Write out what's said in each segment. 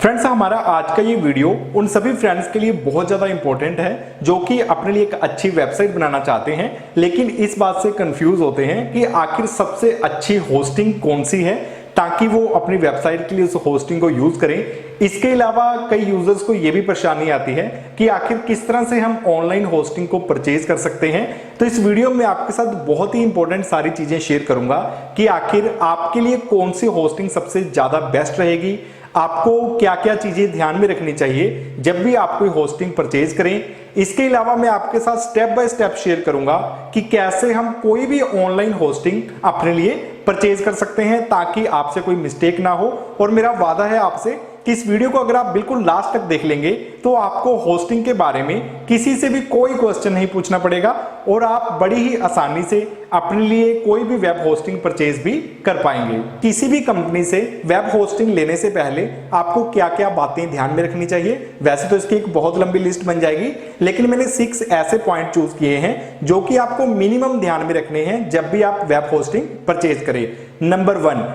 Friends, हमारा आज का ये वीडियो उन सभी फ्रेंड्स के लिए बहुत ज़्यादा इंपॉर्टेंट है जो कि अपने लिए एक अच्छी वेबसाइट बनाना चाहते हैं, लेकिन इस बात से कंफ्यूज होते हैं कि आखिर सबसे अच्छी होस्टिंग कौन सी है ताकि वो अपनी वेबसाइट के लिए उस होस्टिंग को यूज करें। इसके अलावा कई यूजर्स को ये भी परेशानी आती है कि आखिर किस तरह से हम ऑनलाइन होस्टिंग को परचेज कर सकते हैं। तो इस वीडियो में आपके साथ बहुत ही इंपॉर्टेंट सारी चीजें शेयर करूंगा कि आखिर आपके लिए कौन सी होस्टिंग सबसे ज्यादा बेस्ट रहेगी, आपको क्या क्या चीजें ध्यान में रखनी चाहिए जब भी आप कोई होस्टिंग परचेज करें। इसके अलावा मैं आपके साथ स्टेप बाय स्टेप शेयर करूंगा कि कैसे हम कोई भी ऑनलाइन होस्टिंग अपने लिए परचेज कर सकते हैं ताकि आपसे कोई मिस्टेक ना हो। और मेरा वादा है आपसे कि इस वीडियो को अगर आप बिल्कुल लास्ट तक देख लेंगे तो आपको होस्टिंग के बारे में किसी से भी कोई क्वेश्चन नहीं पूछना पड़ेगा और आप बड़ी ही आसानी से अपने लिए कोई भी वेब होस्टिंग परचेज भी कर पाएंगे। किसी भी कंपनी से वेब होस्टिंग लेने से पहले आपको क्या क्या बातें ध्यान में रखनी चाहिए। वैसे तो इसकी एक बहुत लंबी लिस्ट बन जाएगी, लेकिन मैंने 6 ऐसे पॉइंट चूज किए हैं जो कि आपको मिनिमम ध्यान में रखने हैं जब भी आप वेब होस्टिंग परचेज करें। नंबर 1,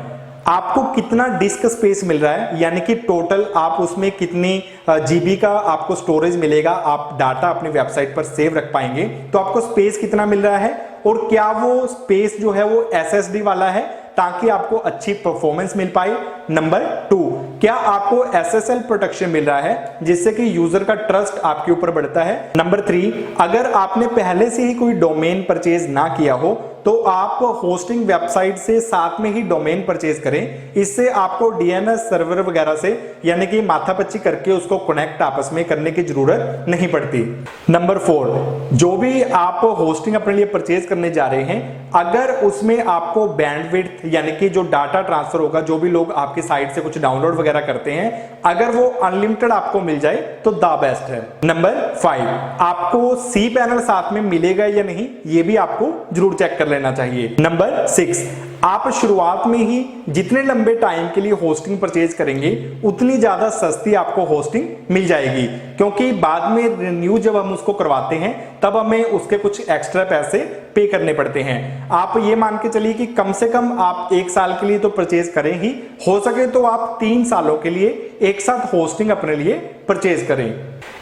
आपको कितना डिस्क स्पेस मिल रहा है, यानी कि टोटल आप उसमें कितनी जीबी का आपको स्टोरेज मिलेगा, आप डाटा अपनी वेबसाइट पर सेव रख पाएंगे, तो आपको स्पेस कितना मिल रहा है और क्या वो स्पेस जो है वो एसएसडी वाला है ताकि आपको अच्छी परफॉर्मेंस मिल पाए। नंबर 2, क्या आपको एसएसएल प्रोटेक्शन मिल रहा है जिससे कि यूजर का ट्रस्ट आपके ऊपर बढ़ता है। नंबर 3, अगर आपने पहले से ही कोई डोमेन परचेज ना किया हो तो आप होस्टिंग वेबसाइट से साथ में ही डोमेन परचेज करें। इससे आपको डीएनएस सर्वर वगैरह से यानी कि माथापच्ची करके उसको कनेक्ट आपस में करने की जरूरत नहीं पड़ती। नंबर 4, जो भी आप होस्टिंग अपने लिए परचेज करने जा रहे हैं, अगर उसमें आपको बैंडविड्थ यानी कि जो डाटा ट्रांसफर होगा, जो भी लोग आपकी साइट से कुछ डाउनलोड वगैरह करते हैं, अगर वो अनलिमिटेड आपको मिल जाए तो द बेस्ट है। नंबर 5, आपको सी पैनल साथ में मिलेगा या नहीं, ये भी आपको जरूर चेक कर लेना चाहिए। नंबर 6, आप शुरुआत में ही जितने लंबे टाइम के लिए होस्टिंग परचेज करेंगे उतनी ज्यादा सस्ती आपको होस्टिंग मिल जाएगी, क्योंकि बाद में रिन्यू जब हम उसको करवाते हैं तब हमें उसके कुछ एक्स्ट्रा पैसे पे करने पड़ते हैं। आप ये मान के चलिए कि कम से कम आप 1 साल के लिए तो परचेज करें ही, हो सके तो आप 3 सालों के लिए एक साथ होस्टिंग अपने लिए परचेज करें।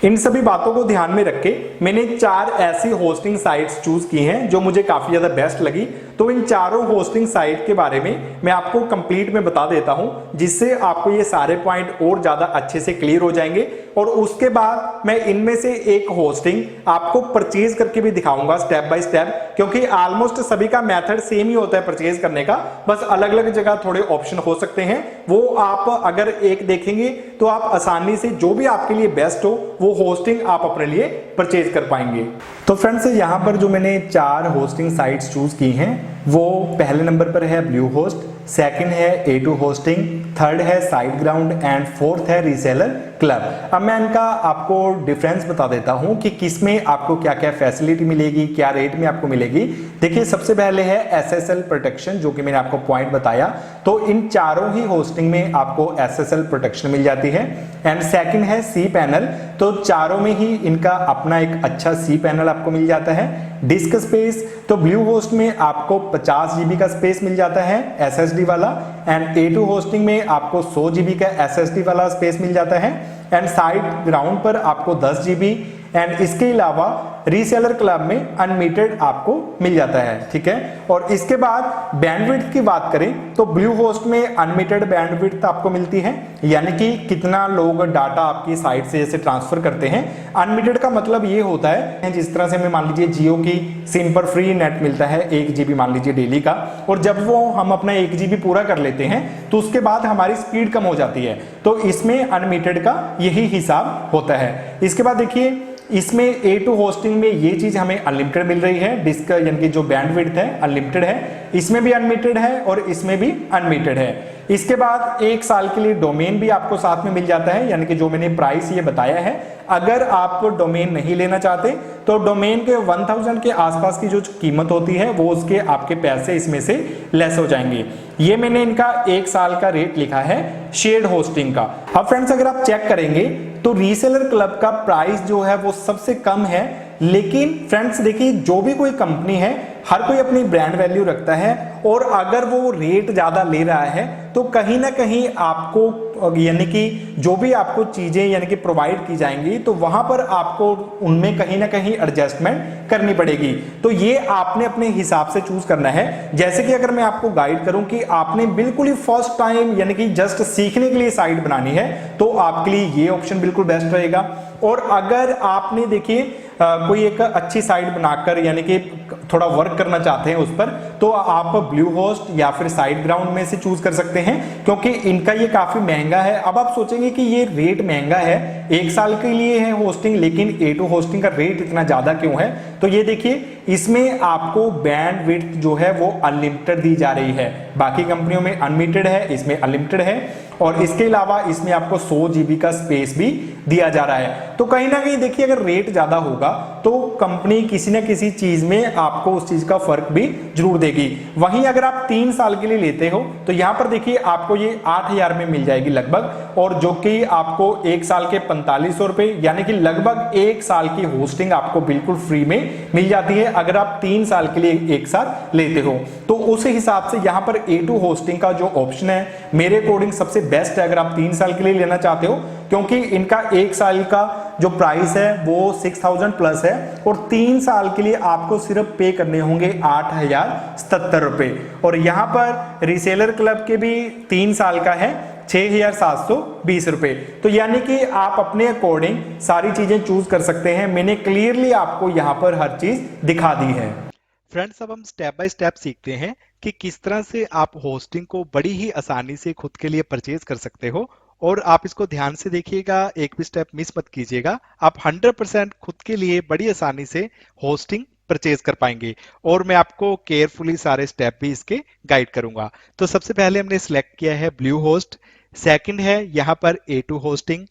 इन सभी बातों को ध्यान में रख के मैंने 4 ऐसी होस्टिंग साइट्स चूज की हैं जो मुझे काफी ज्यादा बेस्ट लगी। तो इन चारों होस्टिंग साइट के बारे में मैं आपको कंप्लीट में बता देता हूं, जिससे आपको ये सारे पॉइंट और ज्यादा अच्छे से क्लियर हो जाएंगे। और उसके बाद मैं इनमें से एक होस्टिंग आपको परचेज करके भी दिखाऊंगा स्टेप बाय स्टेप, क्योंकि ऑलमोस्ट सभी का मेथड सेम ही होता है परचेज करने का, बस अलग अलग जगह थोड़े ऑप्शन हो सकते हैं। वो आप अगर एक देखेंगे तो आप आसानी से जो भी आपके लिए बेस्ट हो वो होस्टिंग आप अपने लिए परचेज कर पाएंगे। तो फ्रेंड्स, यहाँ पर जो मैंने 4 होस्टिंग साइट्स चूज की हैं वो पहले नंबर पर है ब्लू होस्ट, सेकंड है A2 होस्टिंग, थर्ड है साइटग्राउंड एंड फोर्थ है रीसेलर क्लब। अब मैं इनका आपको डिफरेंस बता देता हूं कि किसमें आपको क्या क्या फैसिलिटी मिलेगी, क्या रेट में आपको मिलेगी। देखिए, सबसे पहले है SSL प्रोटेक्शन, जो कि मैंने आपको पॉइंट बताया। तो इन चारों ही होस्टिंग में आपको SSL प्रोटेक्शन मिल जाती है। एंड सेकंड है सी पैनल, तो चारों में ही इनका अपना एक अच्छा सी पैनल आपको मिल जाता है। डिस्क स्पेस, तो ब्लू होस्ट में आपको 50 जीबी का स्पेस मिल जाता है एसएसडी वाला, एंड A2 होस्टिंग में आपको 100 जीबी का एसएसडी वाला स्पेस मिल जाता है, एंड साइट ग्राउंड पर आपको 10 जीबी, एंड इसके अलावा रीसेलर क्लब में अनलिमिटेड आपको मिल जाता है। ठीक है, और इसके बाद बैंडविड्थ की बात करें तो ब्लू होस्ट में अनलिमिटेड बैंडविड्थ आपको मिलती है, यानी कि कितना लोग डाटा आपकी साइट से जैसे ट्रांसफर करते हैं। अनलिमिटेड का मतलब ये होता है जिस तरह से हमें मान लीजिए जियो की सिम पर फ्री नेट मिलता है 1 जीबी मान लीजिए डेली का, और जब वो हम अपना 1 जीबी पूरा कर लेते हैं तो उसके बाद हमारी स्पीड कम हो जाती है। तो इसमें अनलिमिटेड का यही हिसाब होता है। इसके बाद देखिए, इसमें A2 होस्टिंग में ये चीज हमें अनलिमिटेड मिल रही है, डिस्क यानी कि जो बैंडविड्थ है अनलिमिटेड है, इसमें भी अनलिमिटेड है और इसमें भी अनलिमिटेड है। इसके बाद 1 साल के लिए डोमेन भी आपको साथ में मिल जाता है, यानी कि जो मैंने प्राइस ये बताया है। अगर आप डोमेन नहीं लेना चाहते तो डोमेन के 1000 के आसपास की जो कीमत होती है वो उसके आपके पैसे इसमें से लेस हो जाएंगे। ये मैंने इनका 1 साल का रेट लिखा है शेयर्ड होस्टिंग का। अब फ्रेंड्स, अगर आप चेक करेंगे तो रीसेलर क्लब का प्राइस जो है वो सबसे कम है, लेकिन फ्रेंड्स देखिए, जो भी कोई कंपनी है हर कोई अपनी ब्रांड वैल्यू रखता है, और अगर वो रेट ज़्यादा ले रहा है तो कहीं ना कहीं आपको यानी कि जो भी आपको चीज़ें यानी कि प्रोवाइड की जाएंगी तो वहां पर आपको उनमें कहीं ना कहीं एडजस्टमेंट करनी पड़ेगी। तो ये आपने अपने हिसाब से चूज करना है। जैसे कि अगर मैं आपको गाइड करूं कि आपने बिल्कुल ही फर्स्ट टाइम यानी कि जस्ट सीखने के लिए साइट बनानी है तो आपके लिए ये ऑप्शन बिल्कुल बेस्ट रहेगा। और अगर आपने देखिए कोई एक अच्छी साइट बनाकर यानी कि थोड़ा वर्क करना चाहते हैं उस पर, तो आप ब्लू होस्ट या फिर साइट ग्राउंड में से चूज कर सकते हैं, क्योंकि इनका ये काफी महंगा है। अब आप सोचेंगे कि ये रेट महंगा है, 1 साल के लिए है होस्टिंग, लेकिन A2 होस्टिंग का रेट इतना ज्यादा क्यों है? तो ये देखिए, इसमें आपको बैंडविड्थ जो है वो अनलिमिटेड दी जा रही है। बाकी कंपनियों में अनलिमिटेड है, इसमें अनलिमिटेड है। और इसके अलावा इसमें आपको 100 GB का स्पेस भी दिया जा रहा है। तो कहीं ना कहीं देखिए, अगर रेट ज्यादा होगा तो कंपनी किसी ना किसी चीज में आपको उस चीज का फर्क भी जरूर देगी। वहीं अगर आप 3 साल के लिए लेते हो तो यहां पर देखिए आपको ये 8,000 में मिल जाएगी लगभग, और जो कि आपको 1 साल के 4500 रुपए, यानी कि लगभग 1 साल की होस्टिंग आपको बिल्कुल फ्री में मिल जाती है अगर आप 3 साल के लिए एक साथ लेते हो। तो उस हिसाब से यहां पर A2 होस्टिंग का जो ऑप्शन है मेरे अकॉर्डिंग सबसे बेस्ट है अगर आप 3 साल के लिए लेना चाहते हो, क्योंकि इनका 1 साल का जो प्राइस है वो 6000 प्लस है, और 3 साल के लिए आपको सिर्फ पे करने होंगे 8,077 रुपए। और यहां पर रीसेलर क्लब के भी 3 साल का है 6,720 रुपए। तो यानी कि आप अपने अकॉर्डिंग सारी चीजें चूज कर सकते हैं। मैंने क्लियरली आपको यहां पर हर चीज दिखा दी है। फ्रेंड्स, अब हम स्टेप बाय स्टेप सीखते हैं कि किस तरह से आप होस्टिंग को बड़ी ही आसानी से खुद के लिए परचेज कर सकते हो। और आप इसको ध्यान से देखिएगा, एक भी स्टेप मिस मत कीजिएगा। आप 100% खुद के लिए बड़ी आसानी से होस्टिंग परचेज कर पाएंगे, और मैं आपको केयरफुली सारे स्टेप भी इसके गाइड करूंगा। तो सबसे पहले हमने सिलेक्ट किया है ब्लू होस्ट, सेकंड है यहाँ पर A2 होस्टिंग,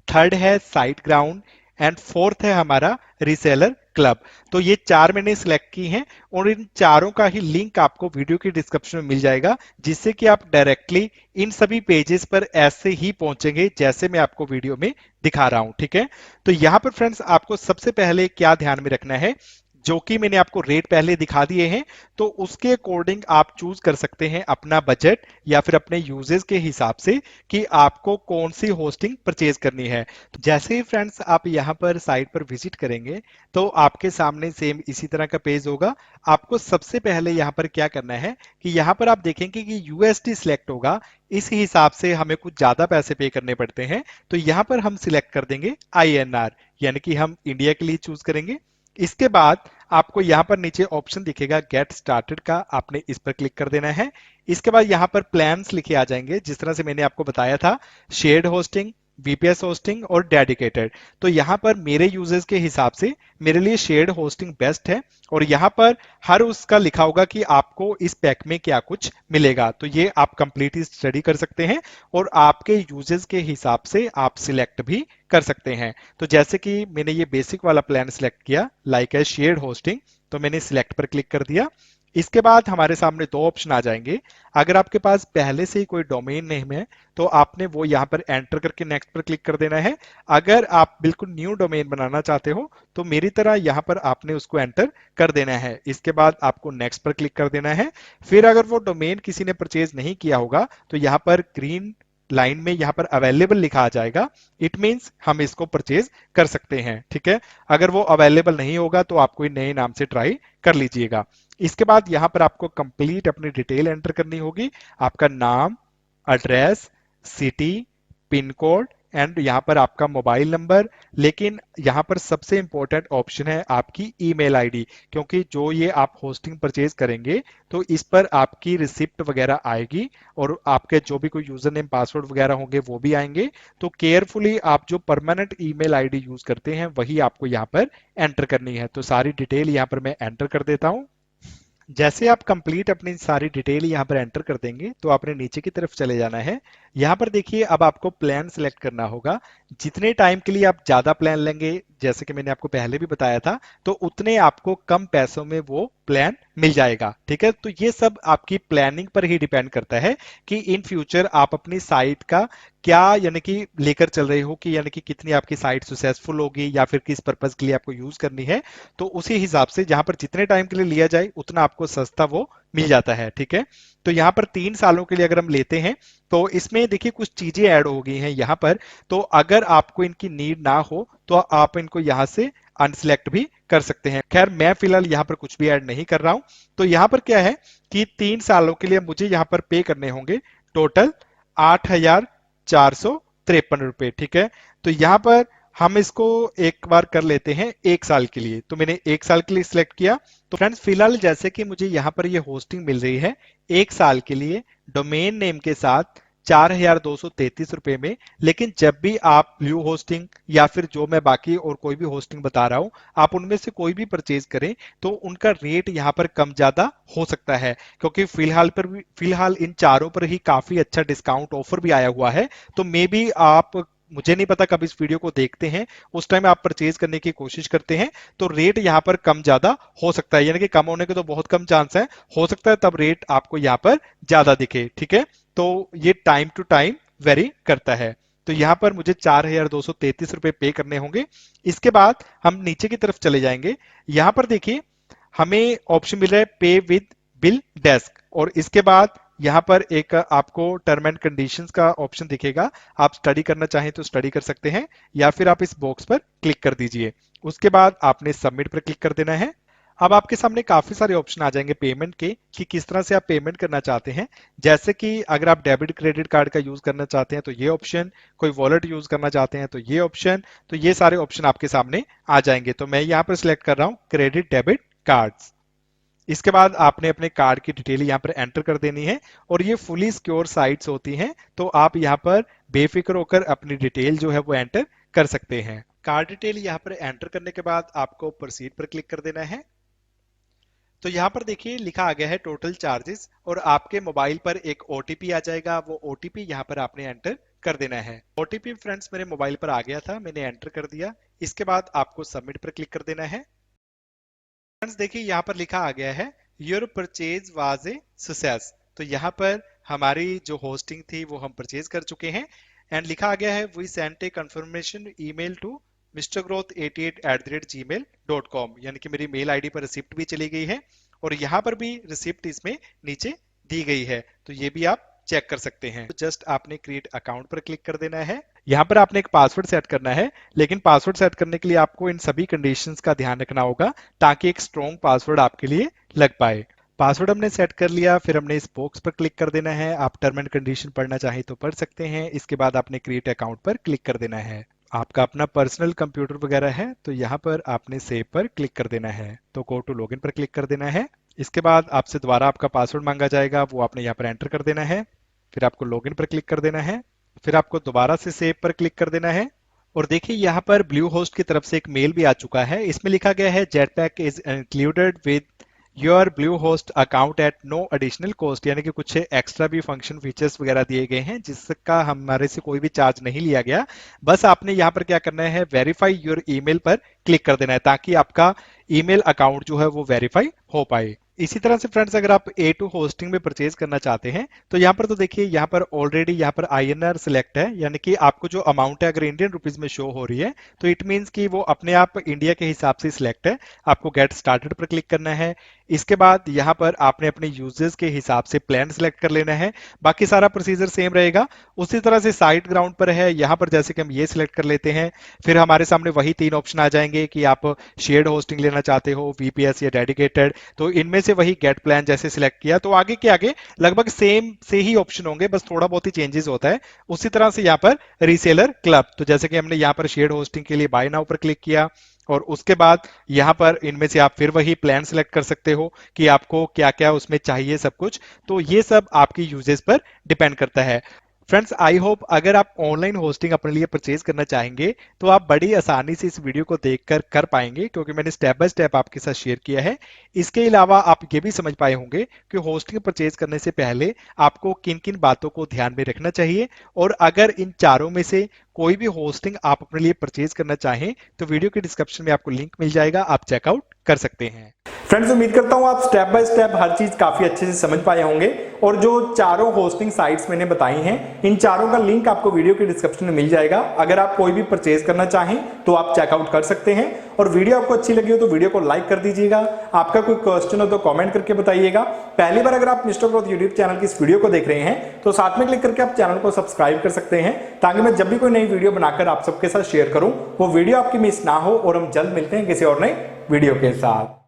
थर्ड है साइट ग्राउंड, एंड फोर्थ है हमारा रीसेलर क्लब। तो ये 4 मैंने सिलेक्ट की हैं, और इन चारों का ही लिंक आपको वीडियो की डिस्क्रिप्शन में मिल जाएगा, जिससे कि आप डायरेक्टली इन सभी पेजेस पर ऐसे ही पहुंचेंगे जैसे मैं आपको वीडियो में दिखा रहा हूं। ठीक है, तो यहां पर फ्रेंड्स आपको सबसे पहले क्या ध्यान में रखना है, जो कि मैंने आपको रेट पहले दिखा दिए हैं, तो उसके अकॉर्डिंग आप चूज कर सकते हैं अपना बजट या फिर अपने यूजेस के हिसाब से कि आपको कौन सी होस्टिंग परचेज करनी है। तो जैसे ही फ्रेंड्स आप यहाँ पर साइट पर विजिट करेंगे तो आपके सामने सेम इसी तरह का पेज होगा। आपको सबसे पहले यहाँ पर क्या करना है कि यहाँ पर आप देखेंगे कि USD सिलेक्ट होगा, इस हिसाब से हमें कुछ ज्यादा पैसे पे करने पड़ते हैं। तो यहाँ पर हम सिलेक्ट कर देंगे INR, यानी कि हम इंडिया के लिए चूज करेंगे। इसके बाद आपको यहाँ पर नीचे ऑप्शन दिखेगा गेट स्टार्टेड का, आपने इस पर क्लिक कर देना है। इसके बाद यहाँ पर प्लान्स लिखे आ जाएंगे, जिस तरह से मैंने आपको बताया था, शेयर्ड होस्टिंग, VPS होस्टिंग और डेडिकेटेड। तो यहाँ पर मेरे यूजर्स के हिसाब से मेरे लिए शेयर्ड होस्टिंग बेस्ट है, और यहाँ पर हर उसका लिखा होगा कि आपको इस पैक में क्या कुछ मिलेगा। तो ये आप कंप्लीटली स्टडी कर सकते हैं, और आपके यूजर्स के हिसाब से आप सिलेक्ट भी कर सकते हैं। तो जैसे कि मैंने ये बेसिक वाला प्लान सिलेक्ट किया, लाइक है शेयर्ड होस्टिंग, तो मैंने सिलेक्ट पर क्लिक कर दिया। इसके बाद हमारे सामने 2 ऑप्शन आ जाएंगे। अगर आपके पास पहले से ही कोई डोमेन नेम है तो आपने वो यहाँ पर एंटर करके नेक्स्ट पर क्लिक कर देना है। अगर आप बिल्कुल न्यू डोमेन बनाना चाहते हो तो मेरी तरह यहाँ पर आपने उसको एंटर कर देना है। इसके बाद आपको नेक्स्ट पर क्लिक कर देना है। फिर अगर वो डोमेन किसी ने परचेज नहीं किया होगा तो यहाँ पर ग्रीन लाइन में यहाँ पर अवेलेबल लिखा आ जाएगा, इट मींस हम इसको परचेज कर सकते हैं। ठीक है, अगर वो अवेलेबल नहीं होगा तो आप कोई नए नाम से ट्राई कर लीजिएगा। इसके बाद यहाँ पर आपको कंप्लीट अपनी डिटेल एंटर करनी होगी, आपका नाम, address, city, pin code, and यहाँ पर आपका मोबाइल नंबर। लेकिन यहाँ पर सबसे इंपॉर्टेंट ऑप्शन है आपकी ईमेल आईडी, क्योंकि जो ये आप होस्टिंग परचेज करेंगे तो इस पर आपकी रिसिप्ट वगैरह आएगी, और आपके जो भी कोई यूजर नेम पासवर्ड वगैरह होंगे वो भी आएंगे। तो केयरफुली आप जो परमानेंट ईमेल आईडी यूज करते हैं वही आपको यहाँ पर एंटर करनी है। तो सारी डिटेल यहाँ पर मैं एंटर कर देता हूँ। जैसे आप कंप्लीट अपनी सारी डिटेल यहाँ पर एंटर कर देंगे तो आपने नीचे की तरफ चले जाना है। यहाँ पर देखिए अब आपको प्लान सिलेक्ट करना होगा। जितने टाइम के लिए आप ज्यादा प्लान लेंगे, जैसे कि मैंने आपको पहले भी बताया था, तो उतने आपको कम पैसों में वो प्लान मिल जाएगा। ठीक है, तो ये सब आपकी प्लानिंग पर ही डिपेंड करता है कि इन फ्यूचर आप अपनी साइट का क्या यानी कि लेकर चल रहे हो, कि यानी कि कितनी आपकी साइट सक्सेसफुल होगी या फिर किस पर्पज के लिए आपको यूज करनी है। तो उसी हिसाब से जहां पर जितने टाइम के लिए लिया जाए उतना आपको सस्ता वो मिल जाता है। ठीक है, तो यहाँ पर 3 सालों के लिए अगर हम लेते हैं तो इसमें देखिए कुछ चीजें ऐड हो गई हैं यहाँ पर। तो अगर आपको इनकी नीड ना हो तो आप इनको यहाँ से अनसिलेक्ट भी कर सकते हैं। खैर मैं फिलहाल यहाँ पर कुछ भी ऐड नहीं कर रहा हूं। तो यहाँ पर क्या है कि 3 सालों के लिए मुझे यहाँ पर पे करने होंगे टोटल 8,453 रुपए। ठीक है, तो यहाँ पर हम इसको एक बार कर लेते हैं 1 साल के लिए। तो मैंने 1 साल के लिए सिलेक्ट किया। तो फ्रेंड्स फिलहाल जैसे कि मुझे यहाँ पर ये होस्टिंग मिल रही है 1 साल के लिए डोमेन नेम के साथ 4,233 रुपए में। लेकिन जब भी आप ब्लू होस्टिंग या फिर जो मैं बाकी और कोई भी होस्टिंग बता रहा हूं आप उनमें से कोई भी परचेज करें तो उनका रेट यहाँ पर कम ज्यादा हो सकता है, क्योंकि फिलहाल इन चारों पर ही काफी अच्छा डिस्काउंट ऑफर भी आया हुआ है। तो मे बी आप, मुझे नहीं पता कब इस वीडियो को देखते हैं उस टाइम आप परचेज करने की कोशिश करते हैं तो रेट यहाँ पर कम ज्यादा हो सकता है, यानी कि कम होने के तो बहुत कम चांस है, हो सकता है तब रेट आपको यहाँ पर ज्यादा दिखे। ठीक है, तो ये टाइम टू टाइम वेरी करता है। तो यहाँ पर मुझे 4,233 रुपए पे करने होंगे। इसके बाद हम नीचे की तरफ चले जाएंगे। यहाँ पर देखिए हमें ऑप्शन मिल रहा है पे विद बिल डेस्क, और इसके बाद यहाँ पर एक आपको टर्म एंड कंडीशंस का ऑप्शन दिखेगा। आप स्टडी करना चाहें तो स्टडी कर सकते हैं या फिर आप इस बॉक्स पर क्लिक कर दीजिए। उसके बाद आपने सबमिट पर क्लिक कर देना है। अब आपके सामने काफी सारे ऑप्शन आ जाएंगे पेमेंट के कि किस तरह से आप पेमेंट करना चाहते हैं। जैसे कि अगर आप डेबिट क्रेडिट कार्ड का यूज करना चाहते हैं तो ये ऑप्शन, कोई वॉलेट यूज करना चाहते हैं तो ये ऑप्शन, तो ये सारे ऑप्शन आपके सामने आ जाएंगे। तो मैं यहाँ पर सिलेक्ट कर रहा हूँ क्रेडिट डेबिट कार्ड्स। इसके बाद आपने अपने कार्ड की डिटेल यहाँ पर एंटर कर देनी है, और ये फुली सिक्योर साइट्स होती हैं तो आप यहाँ पर बेफिक्र होकर अपनी डिटेल जो है वो एंटर कर सकते हैं। कार्ड डिटेल यहाँ पर एंटर करने के बाद आपको प्रोसीड पर क्लिक कर देना है। तो यहाँ पर देखिए लिखा आ गया है टोटल चार्जेस, और आपके मोबाइल पर एक ओटीपी आ जाएगा, वो ओटीपी यहाँ पर आपने एंटर कर देना है। ओटीपी फ्रेंड्स मेरे मोबाइल पर आ गया था, मैंने एंटर कर दिया। इसके बाद आपको सबमिट पर क्लिक कर देना है। फ्रेंड्स देखिए यहाँ पर लिखा आ गया है your purchase was a success. तो यहाँ पर हमारी जो होस्टिंग थी वो हम परचेज कर चुके हैं, एंड लिखा आ गया है we sent a confirmation email to mrgrowth88@gmail.com, यानी कि मेरी मेल आईडी पर रिसिप्ट भी चली गई है, और यहाँ पर भी रिसिप्ट इसमें नीचे दी गई है, तो ये भी आप चेक कर सकते हैं। तो जस्ट आपने क्रिएट अकाउंट पर क्लिक कर देना है। यहाँ पर आपने एक पासवर्ड सेट करना है, लेकिन पासवर्ड सेट करने के लिए आपको इन सभी कंडीशंस का ध्यान रखना होगा ताकि एक स्ट्रॉन्ग पासवर्ड आपके लिए लग पाए। पासवर्ड हमने सेट कर लिया, फिर हमने इस बॉक्स पर क्लिक कर देना है। आप टर्म एंड कंडीशन पढ़ना चाहें तो पढ़ सकते हैं। इसके बाद आपने क्रिएट अकाउंट पर क्लिक कर देना है। आपका अपना पर्सनल कंप्यूटर वगैरह है तो यहाँ पर आपने सेव पर क्लिक कर देना है, तो गो टू लॉगिन पर क्लिक कर देना है। इसके बाद आपसे दोबारा आपका पासवर्ड मांगा जाएगा, वो आपने यहाँ पर एंटर कर देना है। फिर आपको लॉगिन पर क्लिक कर देना है, फिर आपको दोबारा से सेव पर क्लिक कर देना है। और देखिए यहाँ पर ब्लू होस्ट की तरफ से एक मेल भी आ चुका है। इसमें लिखा गया है Jetpack is included with your Bluehost account at no additional cost, यानी कि कुछ एक्स्ट्रा भी फंक्शन फीचर्स वगैरह दिए गए हैं जिसका हमारे से कोई भी चार्ज नहीं लिया गया। बस आपने यहाँ पर क्या करना है, वेरीफाई योर ईमेल पर क्लिक कर देना है ताकि आपका ईमेल अकाउंट जो है वो वेरीफाई हो पाए। इसी तरह से फ्रेंड्स अगर आप A2 होस्टिंग में परचेज करना चाहते हैं तो यहाँ पर तो देखिए यहाँ पर ऑलरेडी यहाँ पर INR सिलेक्ट है, यानी कि आपको जो अमाउंट है अगर इंडियन रुपीज में शो हो रही है तो इट मींस कि वो अपने आप इंडिया के हिसाब से सिलेक्ट है। आपको गेट स्टार्टेड पर क्लिक करना है। इसके बाद यहाँ पर आपने अपने यूजर्स के हिसाब से प्लान सिलेक्ट कर लेना है, बाकी सारा प्रोसीजर सेम रहेगा। उसी तरह से साइट ग्राउंड पर है, यहाँ पर जैसे कि हम ये सिलेक्ट कर लेते हैं, फिर हमारे सामने वही 3 ऑप्शन आ जाएंगे कि आप शेयर्ड होस्टिंग लेना चाहते हो, VPS या डेडिकेटेड। तो इनमें से वही गेट प्लान जैसे सिलेक्ट किया तो आगे के आगे लगभग सेम से ही ऑप्शन होंगे, बस थोड़ा बहुत ही चेंजेस होता है। उसी तरह से यहाँ पर रीसेलर क्लब, तो जैसे कि हमने यहाँ पर शेयर्ड होस्टिंग के लिए बाय नाउ पर क्लिक किया, और उसके बाद यहाँ पर इनमें से आप फिर वही प्लान सिलेक्ट कर सकते हो कि आपको क्या क्या उसमें चाहिए सब कुछ। तो ये सब आपकी यूजेस पर डिपेंड करता है। फ्रेंड्स आई होप अगर आप ऑनलाइन होस्टिंग अपने लिए परचेज करना चाहेंगे तो आप बड़ी आसानी से इस वीडियो को देखकर कर पाएंगे, क्योंकि मैंने स्टेप बाय स्टेप आपके साथ शेयर किया है। इसके अलावा आप ये भी समझ पाए होंगे कि होस्टिंग परचेज करने से पहले आपको किन किन बातों को ध्यान में रखना चाहिए, और अगर इन चारों में से कोई भी होस्टिंग आप अपने लिए परचेज करना चाहें तो वीडियो के डिस्क्रिप्शन में आपको लिंक मिल जाएगा, आप चेकआउट कर सकते हैं। फ्रेंड्स, उम्मीद करता हूं आप स्टेप बाय स्टेप हर चीज काफी अच्छे से समझ पाए होंगे और जो चारों होस्टिंग साइट्स मैंने बताई हैं, इन चारों का लिंक आपको वीडियो के डिस्क्रिप्शन में मिल जाएगा। अगर आप कोई भी परचेज करना चाहें तो आप चेकआउट कर सकते हैं। और वीडियो आपको अच्छी लगी हो तो वीडियो को लाइक कर दीजिएगा। आपका कोई क्वेश्चन हो तो कमेंट करके बताइएगा। पहली बार अगर आप मिस्टर ग्रोथ यूट्यूब चैनल की इस वीडियो को देख रहे हैं तो साथ में क्लिक करके आप चैनल को सब्सक्राइब कर सकते हैं, ताकि मैं जब भी कोई नई वीडियो बनाकर आप सबके साथ शेयर करूं वो वीडियो आपकी मिस ना हो। और हम जल्द मिलते हैं किसी और नई वीडियो के साथ।